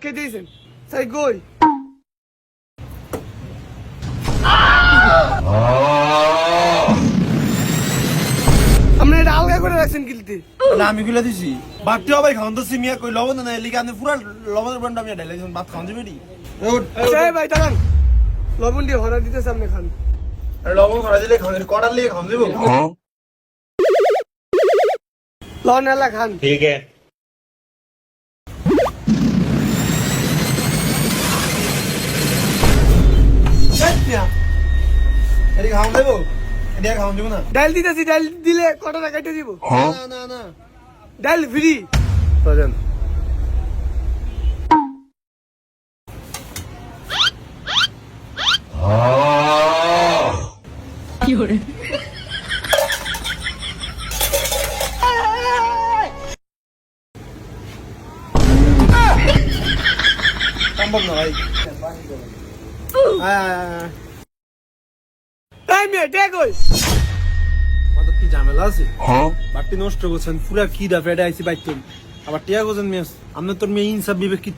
কে দিয়েছেন সাই কই আপনি এটা আলগা করে রাখছেন গিলতে না আমি গুলা দিছি বাটটি আবার খাওন তো সিমিয়া কই লবণ না এলিকা আপনি পুরা লবণের বন্ডা আমি ঢালাইছেন ভাত খাওন দিবেনি আচ্ছা এই ভাই দাঁড়ান লবণ দিয়ে হরা দিতে সামনে খান লবণ করা দিলে খাওন কড়ার লিয়ে খাওন দিব লবণ এলা খান ठीक है এটি খাওন দেব এটি খাওন দিব না ডাল দিতেছি ডাল দিলে কত টাকা কেটে দিব না না না ডাল ফ্রি চলেন সম্ভব না ভাই এই মেয়ে ডেক কই আমাদের কি ঝামেলা আছে বাটটি নষ্ট করছেন পুরা কি দা ফেডে আইছি বাইক আবার টিয়া গোছেন মিয়াস আপনি তোর মেয়ে ইনসাফ বিবেক কিচ্ছু